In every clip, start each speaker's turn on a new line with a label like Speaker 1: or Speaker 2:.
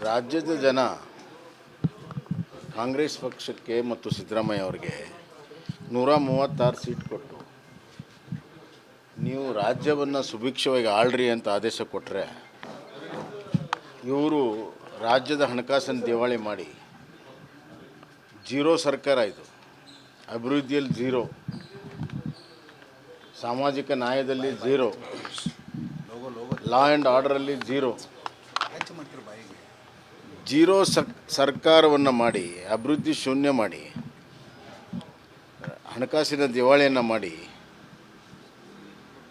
Speaker 1: ರಾಜ್ಯದ ಜನ ಕಾಂಗ್ರೆಸ್ ಪಕ್ಷಕ್ಕೆ ಮತ್ತು ಸಿದ್ದರಾಮಯ್ಯ ಅವರಿಗೆ 136 ಸೀಟ್ ಕೊಟ್ಟು ನೀವು ರಾಜ್ಯವನ್ನು ಸುಭಿಕ್ಷವಾಗಿ ಆಳ್ರಿ ಅಂತ ಆದೇಶ ಕೊಟ್ಟರೆ ಇವರು ರಾಜ್ಯದ ಹಣಕಾಸನ್ನು ದಿವಾಳಿ ಮಾಡಿ ಜೀರೋ ಸರ್ಕಾರ ಇದು. ಅಭಿವೃದ್ಧಿಯಲ್ಲಿ ಝೀರೋ, ಸಾಮಾಜಿಕ ನ್ಯಾಯದಲ್ಲಿ ಝೀರೋ, ಲಾ ಆ್ಯಂಡ್ ಆರ್ಡರಲ್ಲಿ ಝೀರೋ ಸರ್ಕಾರವನ್ನು ಮಾಡಿ, ಅಭಿವೃದ್ಧಿ ಶೂನ್ಯ ಮಾಡಿ, ಹಣಕಾಸಿನ ದಿವಾಳಿಯನ್ನು ಮಾಡಿ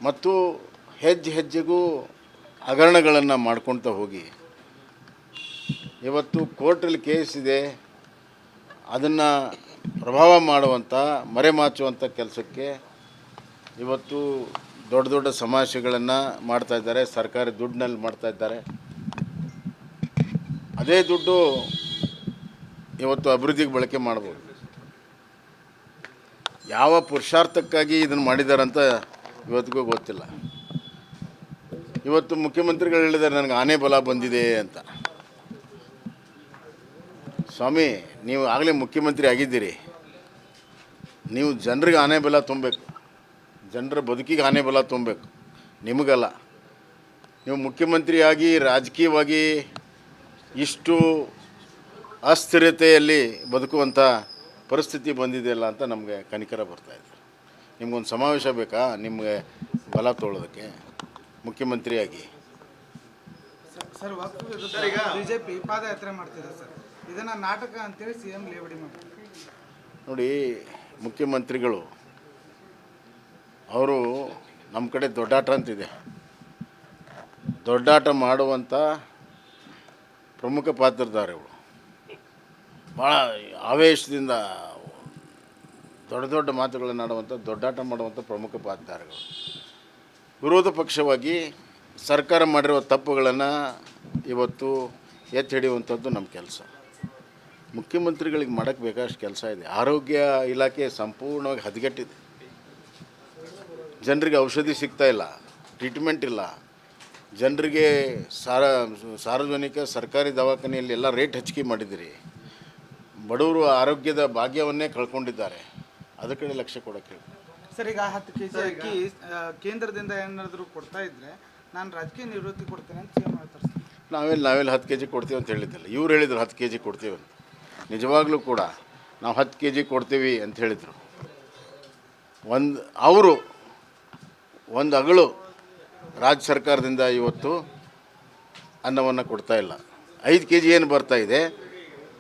Speaker 1: ಮತ್ತು ಹೆಜ್ಜೆ ಹೆಜ್ಜೆಗೂ ಹಗರಣಗಳನ್ನು ಮಾಡ್ಕೊಳ್ತಾ ಹೋಗಿ ಇವತ್ತು ಕೋರ್ಟಲ್ಲಿ ಕೇಸ್ ಇದೆ, ಅದನ್ನು ಪ್ರಭಾವ ಮಾಡುವಂಥ ಮರೆಮಾಚುವಂಥ ಕೆಲಸಕ್ಕೆ ಇವತ್ತು ದೊಡ್ಡ ದೊಡ್ಡ ಸಮಾವೇಶಗಳನ್ನು ಮಾಡ್ತಾಯಿದ್ದಾರೆ. ಸರ್ಕಾರಿ ದುಡ್ಡಿನಲ್ಲಿ ಮಾಡ್ತಾಯಿದ್ದಾರೆ. ಅದೇ ದುಡ್ಡು ಇವತ್ತು ಅಭಿವೃದ್ಧಿಗೆ ಬಳಕೆ ಮಾಡ್ಬೋದು. ಯಾವ ಪುರುಷಾರ್ಥಕ್ಕಾಗಿ ಇದನ್ನು ಮಾಡಿದಾರಂತ ಇವತ್ತಿಗೂ ಗೊತ್ತಿಲ್ಲ. ಇವತ್ತು ಮುಖ್ಯಮಂತ್ರಿಗಳು ಹೇಳಿದ್ದಾರೆ ನನಗೆ ಆನೆ ಬಲ ಬಂದಿದೆ ಅಂತ. ಸ್ವಾಮಿ, ನೀವು ಆಗಲೇ ಮುಖ್ಯಮಂತ್ರಿ ಆಗಿದ್ದೀರಿ, ನೀವು ಜನರಿಗೆ ಆನೆ ಬಲ ತುಂಬಬೇಕು, ಜನರ ಬದುಕಿಗೆ ಆನೆ ಬಲ ತುಂಬಬೇಕು, ನಿಮಗಲ್ಲ. ನೀವು ಮುಖ್ಯಮಂತ್ರಿಯಾಗಿ ರಾಜಕೀಯವಾಗಿ ಇಷ್ಟು ಅಸ್ಥಿರತೆಯಲ್ಲಿ ಬದುಕುವಂಥ ಪರಿಸ್ಥಿತಿ ಬಂದಿದೆಯಲ್ಲ ಅಂತ ನಮಗೆ ಕನಿಕರ ಬರ್ತಾಯಿದೆ. ನಿಮ್ಗೊಂದು ಸಮಾವೇಶ ಬೇಕಾ ನಿಮಗೆ ಬಲ ತೋಳೋದಕ್ಕೆ ಮುಖ್ಯಮಂತ್ರಿಯಾಗಿ?
Speaker 2: ಸರ್, ಬಿಜೆಪಿ ಪಾದಯಾತ್ರೆ ಮಾಡ್ತಿದೆ ಸರ್, ಇದನ್ನು ನಾಟಕ ಅಂತೇಳಿ CM ಲೇವಡಿ ಮಾಡ್ತಾರೆ.
Speaker 1: ನೋಡಿ, ಮುಖ್ಯಮಂತ್ರಿಗಳು ಅವರು ನಮ್ಮ ಕಡೆ ದೊಡ್ಡಾಟ ಅಂತಿದೆ. ದೊಡ್ಡಾಟ ಮಾಡುವಂಥ ಪ್ರಮುಖ ಪಾತ್ರಧಾರಿಗಳು, ಭಾಳ ಆವೇಶದಿಂದ ದೊಡ್ಡ ದೊಡ್ಡ ಮಾತುಗಳನ್ನು ಆಡುವಂಥ, ದೊಡ್ಡಾಟ ಮಾಡುವಂಥ ಪ್ರಮುಖ ಪಾತ್ರಧಾರಿಗಳು. ವಿರೋಧ ಪಕ್ಷವಾಗಿ ಸರ್ಕಾರ ಮಾಡಿರುವ ತಪ್ಪುಗಳನ್ನು ಇವತ್ತು ಎತ್ತಿ ಹಿಡಿಯುವಂಥದ್ದು ನಮ್ಮ ಕೆಲಸ. ಮುಖ್ಯಮಂತ್ರಿಗಳಿಗೆ ಮಾಡೋಕ್ಕೆ ಬೇಕಾದಷ್ಟು ಕೆಲಸ ಇದೆ. ಆರೋಗ್ಯ ಇಲಾಖೆ ಸಂಪೂರ್ಣವಾಗಿ ಹದಗೆಟ್ಟಿದೆ. ಜನರಿಗೆ ಔಷಧಿ ಸಿಗ್ತಾಯಿಲ್ಲ, ಟ್ರೀಟ್ಮೆಂಟ್ ಇಲ್ಲ. ಜನರಿಗೆ ಸಾರ್ವಜನಿಕ ಸರ್ಕಾರಿ ದವಾಖಾನೆಯಲ್ಲಿ ಎಲ್ಲ ರೇಟ್ ಹೆಚ್ಚಿಗೆ ಮಾಡಿದ್ದೀರಿ. ಬಡವರು ಆರೋಗ್ಯದ ಭಾಗ್ಯವನ್ನೇ ಕಳ್ಕೊಂಡಿದ್ದಾರೆ. ಅದರ ಕಡೆ ಲಕ್ಷ್ಯ ಕೊಡೋಕ್ಕೆ
Speaker 2: ಸರ್, ಈಗ 10 kg ಅಕ್ಕಿ ಕೇಂದ್ರದಿಂದ ಏನಾದರೂ ಕೊಡ್ತಾ ಇದ್ದರೆ ನಾನು ರಾಜಕೀಯ ನಿವೃತ್ತಿ ಕೊಡ್ತೇನೆ ಅಂತ CM ಹೇಳ್ತಾರೆ ಸರ್.
Speaker 1: ನಾವೆಲ್ಲ 10 kg ಕೊಡ್ತೀವಿ ಅಂತ ಹೇಳಿದ್ದಿಲ್ಲ, ಇವ್ರು ಹೇಳಿದ್ರು 10 kg ಕೊಡ್ತೀವಿ ಅಂತ. ನಿಜವಾಗ್ಲೂ ಕೂಡ ನಾವು 10 kg ಕೊಡ್ತೀವಿ ಅಂತ ಹೇಳಿದರು. ಅವರು ಒಂದು ಅಗಳು ರಾಜ್ಯ ಸರ್ಕಾರದಿಂದ ಇವತ್ತು ಅನ್ನವನ್ನು ಕೊಡ್ತಾಯಿಲ್ಲ. 5 kg ಏನು ಬರ್ತಾಯಿದೆ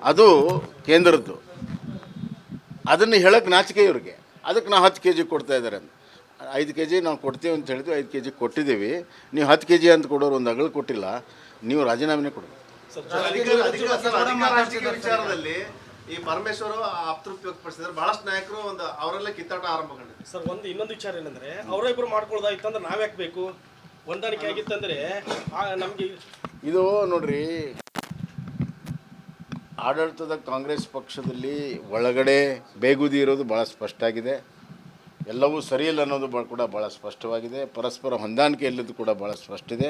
Speaker 1: ಅದು ಕೇಂದ್ರದ್ದು. ಅದನ್ನು ಹೇಳೋಕ್ಕೆ ನಾಚಿಕೆ ಇವ್ರಿಗೆ. ಅದಕ್ಕೆ ನಾವು 10 kg ಕೊಡ್ತಾ ಇದ್ದಾರೆ ಅಂತ. 5 kg ನಾವು ಕೊಡ್ತೀವಿ ಅಂತ ಹೇಳಿದ್ವಿ, 5 kg ಕೊಟ್ಟಿದ್ದೀವಿ. ನೀವು 10 kg ಅಂತ ಕೊಡೋರು ಒಂದು ಅಗಳು ಕೊಟ್ಟಿಲ್ಲ, ನೀವು ರಾಜೀನಾಮೆನೇ ಕೊಡಬೇಕು.
Speaker 3: ವಿಚಾರದಲ್ಲಿ ಈ ಪರಮೇಶ್ವರ ಅತೃಪ್ತಿ ವ್ಯಕ್ತಪಡಿಸಿದ್ರೆ ಬಹಳಷ್ಟು ನಾಯಕರು ಅವರೆಲ್ಲ ಕಿತ್ತಾಟ ಆರಂಭಗೊಂಡಿದೆ
Speaker 4: ಸರ್. ಇನ್ನೊಂದು ವಿಚಾರ ಏನಂದ್ರೆ ಅವರಿಬ್ಬರು ಮಾಡ್ಕೊಳ್ಳೋದಾಯ್ತಂದ್ರೆ ನಾವ್ಯಾಕೆ ಬೇಕು? ಹೊಂದಾಣಿಕೆ ಆಗಿತ್ತಂದ್ರೆ ನಮಗೆ
Speaker 1: ಇದು ನೋಡ್ರಿ, ಆಡಳಿತದ ಕಾಂಗ್ರೆಸ್ ಪಕ್ಷದಲ್ಲಿ ಒಳಗಡೆ ಬೇಗುದಿ ಇರೋದು ಭಾಳ ಸ್ಪಷ್ಟ ಆಗಿದೆ. ಎಲ್ಲವೂ ಸರಿಯಿಲ್ಲ ಅನ್ನೋದು ಕೂಡ ಭಾಳ ಸ್ಪಷ್ಟವಾಗಿದೆ. ಪರಸ್ಪರ ಹೊಂದಾಣಿಕೆ ಇಲ್ಲದ್ದು ಕೂಡ ಭಾಳ ಸ್ಪಷ್ಟ ಇದೆ.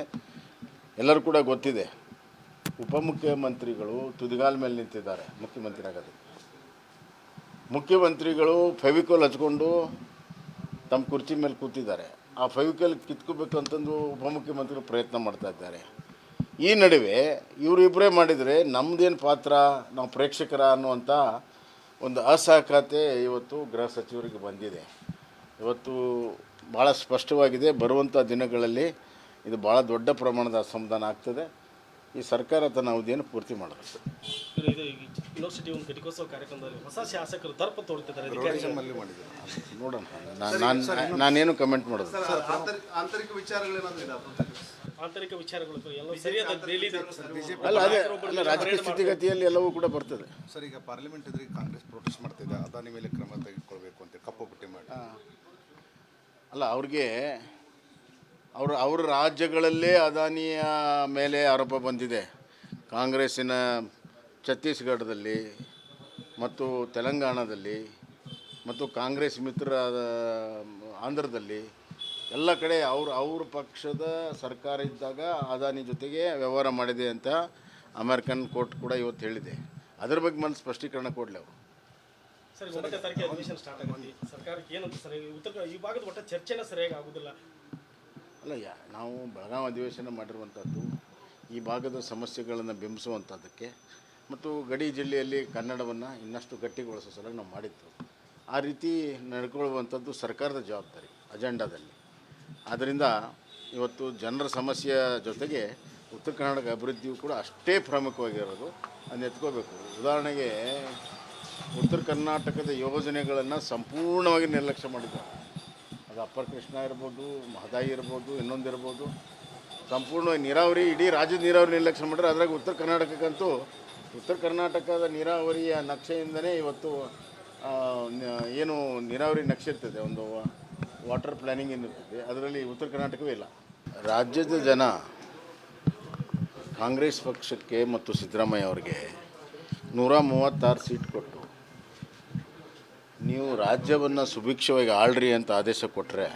Speaker 1: ಎಲ್ಲರೂ ಕೂಡ ಗೊತ್ತಿದೆ. ಉಪಮುಖ್ಯಮಂತ್ರಿಗಳು ತುದಿಗಾಲ ಮೇಲೆ ನಿಂತಿದ್ದಾರೆ ಮುಖ್ಯಮಂತ್ರಿ ಆಗೋದಕ್ಕೆ. ಮುಖ್ಯಮಂತ್ರಿಗಳು ಫೆವಿಕೋಲ್ ಹಚ್ಕೊಂಡು ತಮ್ಮ ಕುರ್ಚಿ ಮೇಲೆ ಕೂತಿದ್ದಾರೆ. ಆ ಫೆವಿಕೋಲ್ ಕಿತ್ಕೋಬೇಕು ಅಂತಂದು ಉಪಮುಖ್ಯಮಂತ್ರಿಗಳು ಪ್ರಯತ್ನ ಮಾಡ್ತಾ ಇದ್ದಾರೆ. ಈ ನಡುವೆ ಇವರಿಬ್ಬರೇ ಮಾಡಿದರೆ ನಮ್ಮದೇನು ಪಾತ್ರ, ನಾವು ಪ್ರೇಕ್ಷಕರ ಅನ್ನುವಂಥ ಒಂದು ಅಸಹಕತೆ ಇವತ್ತು ಗೃಹ ಸಚಿವರಿಗೆ ಬಂದಿದೆ. ಇವತ್ತು ಭಾಳ ಸ್ಪಷ್ಟವಾಗಿದೆ. ಬರುವಂಥ ದಿನಗಳಲ್ಲಿ ಇದು ಭಾಳ ದೊಡ್ಡ ಪ್ರಮಾಣದ ಅಸಮಾಧಾನ ಆಗ್ತದೆ. ಈ ಸರ್ಕಾರ ತನ್ನ ಅವಧಿಯನ್ನು ಪೂರ್ತಿ ಮಾಡೋದು.
Speaker 4: ಯೂನಿವರ್ಸಿಟಿ ಒಂದು ಘಟಿಕೋತ್ಸವ ಕಾರ್ಯಕ್ರಮದಲ್ಲಿ ಹೊಸ ಶಾಸಕರು ದರ್ಪ ತೋರುತ್ತಿದ್ದಾರೆ.
Speaker 1: ನೋಡೋಣ, ನಾನೇನು ಕಮೆಂಟ್ ಮಾಡೋದು.
Speaker 3: ಆಂತರಿಕ
Speaker 4: ವಿಚಾರಗಳು ಎಲ್ಲ ಸರಿಯಾದ
Speaker 1: ಅಲ್ಲ, ಅದೇ ರಾಜಕೀಯ ಸ್ಥಿತಿಗತಿಯಲ್ಲಿ ಎಲ್ಲವೂ ಕೂಡ ಬರ್ತದೆ.
Speaker 5: ಸರ್, ಈಗ ಪಾರ್ಲಿಮೆಂಟ್ ಎದುರಿಗೆ ಕಾಂಗ್ರೆಸ್ ಪ್ರೊಟೆಸ್ಟ್ ಮಾಡ್ತಿದೆ, ಅದಾನಿ ಮೇಲೆ ಕ್ರಮ ತೆಗೆದುಕೊಳ್ಬೇಕು ಅಂತ ಕಪ್ಪು ಪಟ್ಟಿ ಮಾಡಿ.
Speaker 1: ಅಲ್ಲ, ಅವ್ರಿಗೆ ಅವರ ರಾಜ್ಯಗಳಲ್ಲೇ ಅದಾನಿಯ ಮೇಲೆ ಆರೋಪ ಬಂದಿದೆ. ಕಾಂಗ್ರೆಸ್ಸಿನ ಛತ್ತೀಸ್ಗಢದಲ್ಲಿ ಮತ್ತು ತೆಲಂಗಾಣದಲ್ಲಿ ಮತ್ತು ಕಾಂಗ್ರೆಸ್ ಮಿತ್ರರಾದ ಆಂಧ್ರದಲ್ಲಿ ಎಲ್ಲ ಕಡೆ ಅವ್ರ ಪಕ್ಷದ ಸರ್ಕಾರ ಇದ್ದಾಗ ಅದಾನಿ ಜೊತೆಗೆ ವ್ಯವಹಾರ ಮಾಡಿದೆ ಅಂತ ಅಮೆರಿಕನ್ ಕೋರ್ಟ್ ಕೂಡ ಇವತ್ತು ಹೇಳಿದೆ. ಅದರ ಬಗ್ಗೆ ಮತ್ತೆ ಸ್ಪಷ್ಟೀಕರಣ ಕೊಡಲಿ ಅವರು.
Speaker 4: ಸರ್ 9ನೇ ತಾರೀಕು ಅಧಿವೇಶನ ಸ್ಟಾರ್ಟ್ ಆಗುತ್ತೆ. ಸರ್ಕಾರಕ್ಕೆ ಏನಂತ ಸರ್ ಈ ಭಾಗದ ಒಟ್ಟ ಚರ್ಚೆನ ಸರಿಯಾಗಿ ಆಗೋದಿಲ್ಲ.
Speaker 1: ಅಲ್ಲ ನಾವು ಬೆಳಗಾವಿ ಅಧಿವೇಶನ ಮಾಡಿರುವಂಥದ್ದು ಈ ಭಾಗದ ಸಮಸ್ಯೆಗಳನ್ನು ಬಿಂಬಿಸುವಂಥದ್ದಕ್ಕೆ ಮತ್ತು ಗಡಿ ಜಿಲ್ಲೆಯಲ್ಲಿ ಕನ್ನಡವನ್ನು ಇನ್ನಷ್ಟು ಗಟ್ಟಿಗೊಳಿಸೋ ಸಲ ನಾವು ಮಾಡಿದ್ದು. ಆ ರೀತಿ ನಡ್ಕೊಳ್ಳುವಂಥದ್ದು ಸರ್ಕಾರದ ಜವಾಬ್ದಾರಿ ಅಜೆಂಡಾದಲ್ಲಿ. ಆದ್ದರಿಂದ ಇವತ್ತು ಜನರ ಸಮಸ್ಯೆಯ ಜೊತೆಗೆ ಉತ್ತರ ಕರ್ನಾಟಕ ಅಭಿವೃದ್ಧಿಯು ಕೂಡ ಅಷ್ಟೇ ಪ್ರಮುಖವಾಗಿರೋದು, ಅದನ್ನ ಎತ್ಕೋಬೇಕು. ಉದಾಹರಣೆಗೆ ಉತ್ತರ ಕರ್ನಾಟಕದ ಯೋಜನೆಗಳನ್ನು ಸಂಪೂರ್ಣವಾಗಿ ನಿರ್ಲಕ್ಷ್ಯ ಮಾಡಿದ್ದಾರೆ. ಅದು ಅಪ್ಪರ್ ಕೃಷ್ಣ ಇರ್ಬೋದು, ಮಹದಾಯಿ ಇರ್ಬೋದು, ಇನ್ನೊಂದಿರ್ಬೋದು, ಸಂಪೂರ್ಣವಾಗಿ ನೀರಾವರಿ ಇಡೀ ರಾಜ್ಯದ ನೀರಾವರಿ ನಿರ್ಲಕ್ಷ್ಯ ಮಾಡಿದ್ರೆ. ಅದ್ರಾಗ ಉತ್ತರ ಕರ್ನಾಟಕಕ್ಕಂತೂ ಉತ್ತರ ಕರ್ನಾಟಕದ ನೀರಾವರಿಯ ನಕ್ಷೆಯಿಂದನೇ ಇವತ್ತು ಏನು ನೀರಾವರಿ ನಕ್ಷೆ ಇರ್ತದೆ, ಒಂದು ವಾಟರ್ ಪ್ಲ್ಯಾನಿಂಗ್ ಏನಿರ್ತದೆ, ಅದರಲ್ಲಿ ಉತ್ತರ ಕರ್ನಾಟಕವೇ ಇಲ್ಲ. ರಾಜ್ಯದ ಜನ ಕಾಂಗ್ರೆಸ್ ಪಕ್ಷಕ್ಕೆ ಮತ್ತು ಸಿದ್ದರಾಮಯ್ಯ ಅವರಿಗೆ 136 ಸೀಟ್ ಕೊಟ್ಟು ನೀವು ರಾಜ್ಯವನ್ನು ಸುಭಿಕ್ಷವಾಗಿ ಆಳ್ರಿ ಅಂತ ಆದೇಶ ಕೊಟ್ಟರೆ,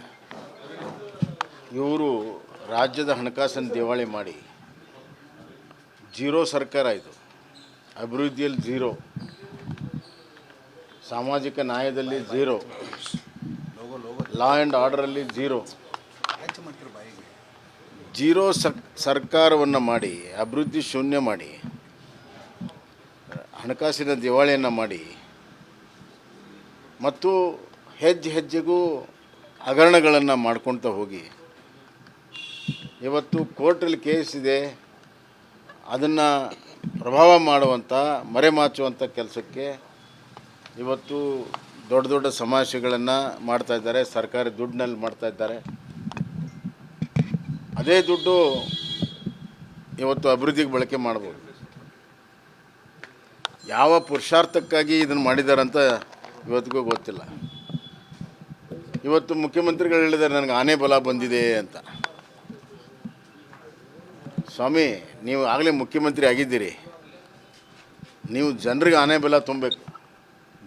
Speaker 1: ಇವರು ರಾಜ್ಯದ ಹಣಕಾಸನ್ನು ದಿವಾಳಿ ಮಾಡಿ ಜೀರೋ ಸರ್ಕಾರ, ಇದು ಅಭಿವೃದ್ಧಿಯಲ್ಲಿ ಝೀರೋ, ಸಾಮಾಜಿಕ ನ್ಯಾಯದಲ್ಲಿ ಝೀರೋ, ಲಾ ಆ್ಯಂಡ್ ಆರ್ಡರಲ್ಲಿ ಝೀರೋ ಸರ್ಕಾರವನ್ನು ಮಾಡಿ, ಅಭಿವೃದ್ಧಿ ಶೂನ್ಯ ಮಾಡಿ, ಹಣಕಾಸಿನ ದಿವಾಳಿಯನ್ನು ಮಾಡಿ ಮತ್ತು ಹೆಜ್ಜೆ ಹೆಜ್ಜೆಗೂ ಹಗರಣಗಳನ್ನು ಮಾಡ್ಕೊಳ್ತಾ ಹೋಗಿ ಇವತ್ತು ಕೋರ್ಟಲ್ಲಿ ಕೇಸ್ ಇದೆ, ಅದನ್ನು ಪ್ರಭಾವ ಮಾಡುವಂಥ ಮರೆಮಾಚುವಂಥ ಕೆಲಸಕ್ಕೆ ಇವತ್ತು ದೊಡ್ಡ ದೊಡ್ಡ ಸಮಸ್ಯೆಗಳನ್ನು ಮಾಡ್ತಾಯಿದ್ದಾರೆ. ಸರ್ಕಾರಿ ದುಡ್ಡಿನಲ್ಲಿ ಮಾಡ್ತಾಯಿದ್ದಾರೆ. ಅದೇ ದುಡ್ಡು ಇವತ್ತು ಅಭಿವೃದ್ಧಿಗೆ ಬಳಕೆ ಮಾಡ್ಬೋದು. ಯಾವ ಪುರುಷಾರ್ಥಕ್ಕಾಗಿ ಇದನ್ನು ಮಾಡಿದಾರಂತ ಇವತ್ತಿಗೂ ಗೊತ್ತಿಲ್ಲ. ಇವತ್ತು ಮುಖ್ಯಮಂತ್ರಿಗಳು ಹೇಳಿದ್ದಾರೆ ನನಗೆ ಆನೆ ಬಲ ಬಂದಿದೆ ಅಂತ. ಸ್ವಾಮಿ, ನೀವು ಆಗಲೇ ಮುಖ್ಯಮಂತ್ರಿ ಆಗಿದ್ದೀರಿ, ನೀವು ಜನರಿಗೆ ಆನೆ ಬಲ ತುಂಬಬೇಕು,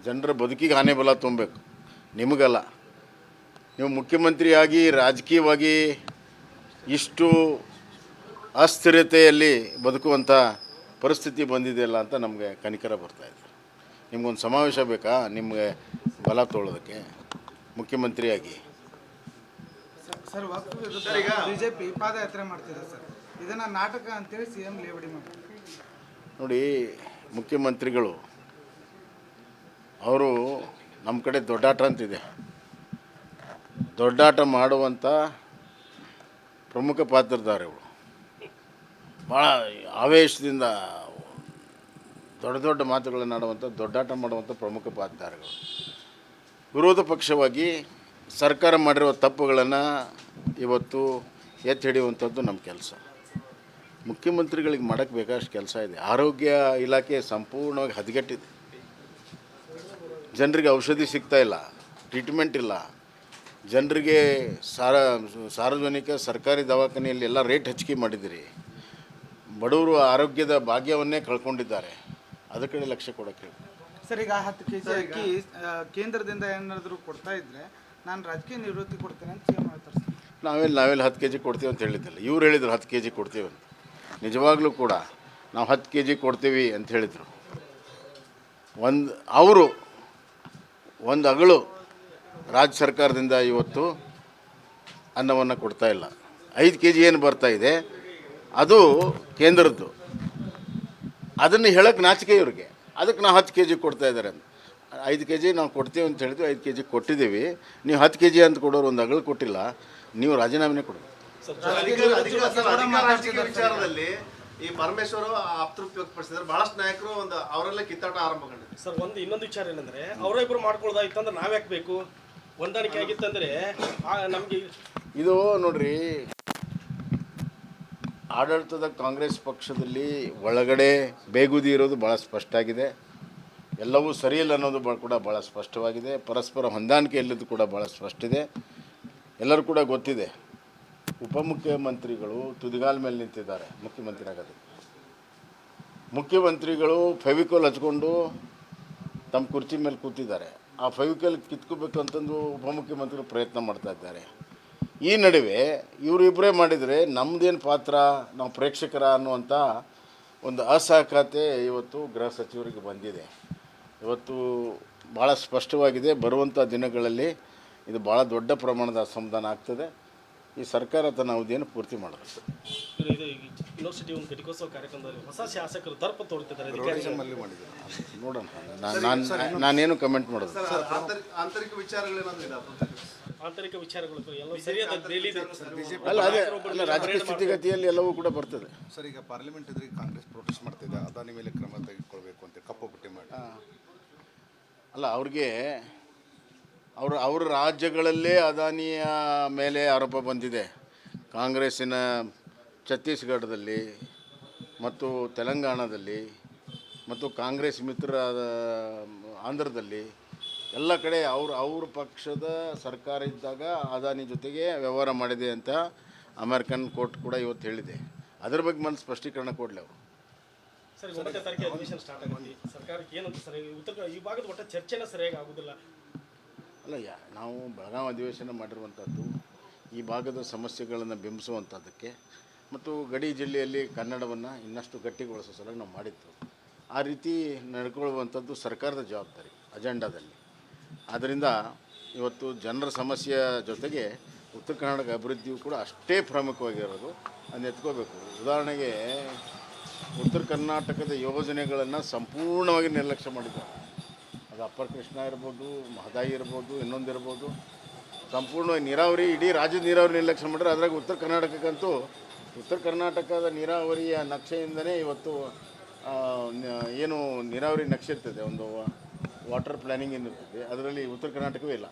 Speaker 1: ಜನರ ಬದುಕಿಗೆ ಆನೆ ಬಲ ತುಂಬಬೇಕು, ನಿಮಗಲ್ಲ. ನೀವು ಮುಖ್ಯಮಂತ್ರಿಯಾಗಿ ರಾಜಕೀಯವಾಗಿ ಇಷ್ಟು ಅಸ್ಥಿರತೆಯಲ್ಲಿ ಬದುಕುವಂಥ ಪರಿಸ್ಥಿತಿ ಬಂದಿದೆಯಲ್ಲ ಅಂತ ನಮಗೆ ಕನಿಕರ ಬರ್ತಾಯಿದೆ. ನಿಮ್ಗೊಂದು ಸಮಾವೇಶ ಬೇಕಾ ನಿಮಗೆ ಬಲ ತೋಳೋದಕ್ಕೆ ಮುಖ್ಯಮಂತ್ರಿಯಾಗಿ?
Speaker 2: ಸರ್, ವಕ್ಫ್ ವಿರುದ್ಧ ಬಿಜೆಪಿ ಪಾದಯಾತ್ರೆ ಮಾಡ್ತಿದೆ ಸರ್. ಇದನ್ನ ನಾಟಕ ಅಂತೇಳಿ CM ಲೇವಡಿ ಮಾಡ್ತಾರೆ.
Speaker 1: ನೋಡಿ, ಮುಖ್ಯಮಂತ್ರಿಗಳು ಅವರು ನಮ್ಮ ಕಡೆ ದೊಡ್ಡಾಟ ಅಂತಿದೆ, ದೊಡ್ಡಾಟ ಮಾಡುವಂಥ ಪ್ರಮುಖ ಪಾತ್ರಧಾರಿಗಳು. ಭಾಳ ಆವೇಶದಿಂದ ದೊಡ್ಡ ದೊಡ್ಡ ಮಾತುಗಳನ್ನು ಆಡುವಂಥ, ದೊಡ್ಡಾಟ ಮಾಡುವಂಥ ಪ್ರಮುಖ ಪಾತ್ರಧಾರಿಗಳು. ವಿರೋಧ ಪಕ್ಷವಾಗಿ ಸರ್ಕಾರ ಮಾಡಿರುವ ತಪ್ಪುಗಳನ್ನು ಇವತ್ತು ಎತ್ತಿ ಹಿಡಿಯುವಂಥದ್ದು ನಮ್ಮ ಕೆಲಸ. ಮುಖ್ಯಮಂತ್ರಿಗಳಿಗೆ ಮಾಡೋಕ್ಕೆ ಬೇಕಾದಷ್ಟು ಕೆಲಸ ಇದೆ. ಆರೋಗ್ಯ ಇಲಾಖೆ ಸಂಪೂರ್ಣವಾಗಿ ಹದಗೆಟ್ಟಿದೆ. ಜನರಿಗೆ ಔಷಧಿ ಸಿಗ್ತಾಯಿಲ್ಲ, ಟ್ರೀಟ್ಮೆಂಟ್ ಇಲ್ಲ. ಜನರಿಗೆ ಸಾರ್ವಜನಿಕ ಸರ್ಕಾರಿ ದವಾಖಾನೆಯಲ್ಲಿ ಎಲ್ಲ ರೇಟ್ ಹೆಚ್ಚಿಗೆ ಮಾಡಿದ್ದೀರಿ. ಬಡವರು ಆರೋಗ್ಯದ ಭಾಗ್ಯವನ್ನೇ ಕಳ್ಕೊಂಡಿದ್ದಾರೆ. ಅದರ ಕಡೆ ಲಕ್ಷ್ಯ ಕೊಡೋಕ್ಕೆ.
Speaker 2: ಸರ್, ಈಗ 10 kg ಅಕ್ಕಿ ಕೇಂದ್ರದಿಂದ ಏನಾದರೂ ಕೊಡ್ತಾ ಇದ್ರೆ ನಾನು ರಾಜಕೀಯ ನಿವೃತ್ತಿ ಕೊಡ್ತೇನೆ ಅಂತ CM ಹೇಳ್ತಾರೆ ಸರ್.
Speaker 1: ನಾವೆಲ್ಲ 10 kg ಕೊಡ್ತೀವಿ ಅಂತ ಹೇಳಿದ್ದಿಲ್ಲ. ಇವ್ರು ಹೇಳಿದ್ರು 10 kg ಕೊಡ್ತೀವಿ ಅಂತ. ನಿಜವಾಗ್ಲೂ ಕೂಡ ನಾವು 10 kg ಕೊಡ್ತೀವಿ ಅಂತ ಹೇಳಿದರು. ಅವರು ಒಂದು ಅಗಳು ರಾಜ್ಯ ಸರ್ಕಾರದಿಂದ ಇವತ್ತು ಅನ್ನವನ್ನು ಕೊಡ್ತಾಯಿಲ್ಲ. 5 kg ಏನು ಬರ್ತಾಯಿದೆ ಅದು ಕೇಂದ್ರದ್ದು. ಅದನ್ನು ಹೇಳೋಕ್ಕೆ ನಾಚಿಕೆ ಇವ್ರಿಗೆ. ಅದಕ್ಕೆ ನಾವು 10 kg ಕೊಡ್ತಾ ಇದ್ದಾರೆ ಅಂತ. 5 kg ನಾವು ಕೊಡ್ತೀವಿ ಅಂತ ಹೇಳಿದ್ವಿ, 5 kg ಕೊಟ್ಟಿದ್ದೀವಿ. ನೀವು 10 kg ಅಂತ ಕೊಡೋರು ಒಂದು ಅಗಳು ಕೊಟ್ಟಿಲ್ಲ, ನೀವು ರಾಜೀನಾಮೆನೇ ಕೊಡಬೇಕು.
Speaker 3: ರಾಜಕೀಯ ವಿಚಾರದಲ್ಲಿ ಈ ಪರಮೇಶ್ವರ್ ಅತೃಪ್ತಿ ವ್ಯಕ್ತಪಡಿಸಿದ್ರೆ ಬಹಳಷ್ಟು ನಾಯಕರು ಅವರೆಲ್ಲ ಕಿತ್ತಾಟ ಆರಂಭಗೊಂಡಿದೆ.
Speaker 4: ಸರ್, ಇನ್ನೊಂದು ವಿಚಾರ ಏನಂದ್ರೆ ಅವರಿಬ್ಬರು ಮಾಡ್ಕೊಳ್ಳೋದಾಯ್ತಂದ್ರೆ ನಾವ್ಯಾಕೆ ಬೇಕು? ಹೊಂದಾಣಿಕೆ ಆಗಿತ್ತಂದ್ರೆ ನಮಗೆ
Speaker 1: ಇದು ನೋಡ್ರಿ, ಆಡಳಿತದ ಕಾಂಗ್ರೆಸ್ ಪಕ್ಷದಲ್ಲಿ ಒಳಗಡೆ ಬೇಗುದಿ ಇರೋದು ಭಾಳ ಸ್ಪಷ್ಟ ಆಗಿದೆ. ಎಲ್ಲವೂ ಸರಿಯಿಲ್ಲ ಅನ್ನೋದು ಕೂಡ ಭಾಳ ಸ್ಪಷ್ಟವಾಗಿದೆ. ಪರಸ್ಪರ ಹೊಂದಾಣಿಕೆ ಇಲ್ಲದ್ದು ಕೂಡ ಭಾಳ ಸ್ಪಷ್ಟ ಇದೆ. ಎಲ್ಲರೂ ಕೂಡ ಗೊತ್ತಿದೆ. ಉಪಮುಖ್ಯಮಂತ್ರಿಗಳು ತುದಿಗಾಲ ಮೇಲೆ ನಿಂತಿದ್ದಾರೆ ಮುಖ್ಯಮಂತ್ರಿ ಆಗೋದಕ್ಕೆ. ಮುಖ್ಯಮಂತ್ರಿಗಳು ಫೆವಿಕೋಲ್ ಹಚ್ಕೊಂಡು ತಮ್ಮ ಕುರ್ಚಿ ಮೇಲೆ ಕೂತಿದ್ದಾರೆ. ಆ ಫೆವಿಕೋಲ್ ಕಿತ್ಕೋಬೇಕು ಅಂತಂದು ಉಪಮುಖ್ಯಮಂತ್ರಿಗಳು ಪ್ರಯತ್ನ ಮಾಡ್ತಾ ಇದ್ದಾರೆ. ಈ ನಡುವೆ ಇವರಿಬ್ಬರೇ ಮಾಡಿದರೆ ನಮ್ಮದೇನು ಪಾತ್ರ, ನಾವು ಪ್ರೇಕ್ಷಕರ ಅನ್ನುವಂಥ ಒಂದು ಅಸಹಕಾರತೆ ಇವತ್ತು ಗೃಹ ಸಚಿವರಿಗೆ ಬಂದಿದೆ. ಇವತ್ತು ಭಾಳ ಸ್ಪಷ್ಟವಾಗಿದೆ, ಬರುವಂಥ ದಿನಗಳಲ್ಲಿ ಇದು ಭಾಳ ದೊಡ್ಡ ಪ್ರಮಾಣದ ಅಸಮಾಧಾನ ಆಗ್ತದೆ. ಈ ಸರ್ಕಾರ ತನ್ನ ಅವಧಿಯನ್ನು ಪೂರ್ತಿ ಮಾಡುತ್ತೆ.
Speaker 4: ಇದು ಯೂನಿವರ್ಸಿಟಿ ಒಂದು ಘಟಿಕೋತ್ಸವ ಕಾರ್ಯಕ್ರಮದಲ್ಲಿ ಹೊಸ ಶಾಸಕರು ದರ್ಪ ತೋರ್ತಿದ್ದಾರೆ
Speaker 5: ಅಲ್ಲಿ ಮಾಡಿದ್ದಾರೆ.
Speaker 1: ನೋಡೋಣ, ನಾನೇನು ಕಮೆಂಟ್ ಮಾಡೋದು.
Speaker 3: ಸರ್ ಆಂತರಿಕ ವಿಚಾರಗಳೇನಾದ್ರು ಇದೆ
Speaker 4: ಆಂತರಿಕ ವಿಚಾರಗಳು ಎಲ್ಲ ಸರಿಯಾದ ಡೈಲಿ
Speaker 1: ಅಲ್ಲ ರಾಜಕೀಯ ಸ್ಥಿತಿಗತಿಯಲ್ಲಿ ಎಲ್ಲವೂ ಕೂಡ ಬರ್ತದೆ.
Speaker 5: ಸರ್, ಈಗ ಪಾರ್ಲಿಮೆಂಟ್ ಎದುರಿಗೆ ಕಾಂಗ್ರೆಸ್ ಪ್ರೊಟೆಸ್ಟ್ ಮಾಡ್ತಿದೆ, ಅದಾನಿ ಮೇಲೆ ಕ್ರಮ ತೆಗೆದುಕೊಳ್ಬೇಕು ಅಂತ ಕಪ್ಪು ಪಟ್ಟಿ ಮಾಡಿ.
Speaker 1: ಅಲ್ಲ, ಅವ್ರಿಗೆ ಅವ್ರ ರಾಜ್ಯಗಳಲ್ಲೇ ಅದಾನಿಯ ಮೇಲೆ ಆರೋಪ ಬಂದಿದೆ. ಕಾಂಗ್ರೆಸ್ಸಿನ ಛತ್ತೀಸ್ಗಢದಲ್ಲಿ ಮತ್ತು ತೆಲಂಗಾಣದಲ್ಲಿ ಮತ್ತು ಕಾಂಗ್ರೆಸ್ ಮಿತ್ರರಾದ ಆಂಧ್ರದಲ್ಲಿ ಎಲ್ಲ ಕಡೆ ಅವ್ರ ಪಕ್ಷದ ಸರ್ಕಾರ ಇದ್ದಾಗ ಅದಾನಿ ಜೊತೆಗೆ ವ್ಯವಹಾರ ಮಾಡಿದೆ ಅಂತ ಅಮೆರಿಕನ್ ಕೋರ್ಟ್ ಕೂಡ ಇವತ್ತು ಹೇಳಿದೆ. ಅದ್ರ ಬಗ್ಗೆ ಮನಸ್ಸು ಸ್ಪಷ್ಟೀಕರಣ ಕೊಡಲಿ ಅವರು.
Speaker 4: ಸರ್, 9ನೇ ತಾರೀಕು ಅಧಿವೇಶನ ಸ್ಟಾರ್ಟ್ ಆಗುತ್ತೆ. ಸರ್ಕಾರಕ್ಕೆ ಏನಂತ ಸರ್ ಈ ಭಾಗದ ಒಟ್ಟ ಚರ್ಚೆನ ಸರಿಯಾಗಿ ಆಗೋದಿಲ್ಲ.
Speaker 1: ಅಲ್ಲ, ನಾವು ಬೆಳಗಾವಿ ಅಧಿವೇಶನ ಮಾಡಿರುವಂಥದ್ದು ಈ ಭಾಗದ ಸಮಸ್ಯೆಗಳನ್ನು ಬಿಂಬಿಸುವಂಥದ್ದಕ್ಕೆ ಮತ್ತು ಗಡಿ ಜಿಲ್ಲೆಯಲ್ಲಿ ಕನ್ನಡವನ್ನು ಇನ್ನಷ್ಟು ಗಟ್ಟಿಗೊಳಿಸೋ ಸಲ ನಾವು ಮಾಡಿದ್ದು. ಆ ರೀತಿ ನಡ್ಕೊಳ್ಳುವಂಥದ್ದು ಸರ್ಕಾರದ ಜವಾಬ್ದಾರಿ ಅಜೆಂಡಾದಲ್ಲಿ. ಆದ್ದರಿಂದ ಇವತ್ತು ಜನರ ಸಮಸ್ಯೆಯ ಜೊತೆಗೆ ಉತ್ತರ ಕರ್ನಾಟಕ ಅಭಿವೃದ್ಧಿಯು ಕೂಡ ಅಷ್ಟೇ ಪ್ರಮುಖವಾಗಿರೋದು, ಅದನ್ನ ಎತ್ಕೋಬೇಕು. ಉದಾಹರಣೆಗೆ ಉತ್ತರ ಕರ್ನಾಟಕದ ಯೋಜನೆಗಳನ್ನು ಸಂಪೂರ್ಣವಾಗಿ ನಿರ್ಲಕ್ಷ್ಯ ಮಾಡಿದ್ದಾರೆ. ಅದು ಅಪ್ಪರ್ ಕೃಷ್ಣ ಇರ್ಬೋದು, ಮಹದಾಯಿ ಇರ್ಬೋದು, ಇನ್ನೊಂದಿರ್ಬೋದು, ಸಂಪೂರ್ಣವಾಗಿ ನೀರಾವರಿ ಇಡೀ ರಾಜ್ಯದ ನೀರಾವರಿ ನಿರ್ಲಕ್ಷ್ಯ ಮಾಡಿದ್ರೆ. ಅದ್ರಾಗ ಉತ್ತರ ಕರ್ನಾಟಕಕ್ಕಂತೂ ಉತ್ತರ ಕರ್ನಾಟಕದ ನೀರಾವರಿಯ ನಕ್ಷೆಯಿಂದನೇ ಇವತ್ತು ಏನು ನೀರಾವರಿ ನಕ್ಷೆ ಇರ್ತದೆ, ಒಂದು ವಾಟರ್ ಪ್ಲ್ಯಾನಿಂಗ್ ಏನಿರ್ತದೆ, ಅದರಲ್ಲಿ ಉತ್ತರ ಕರ್ನಾಟಕವೇ ಇಲ್ಲ.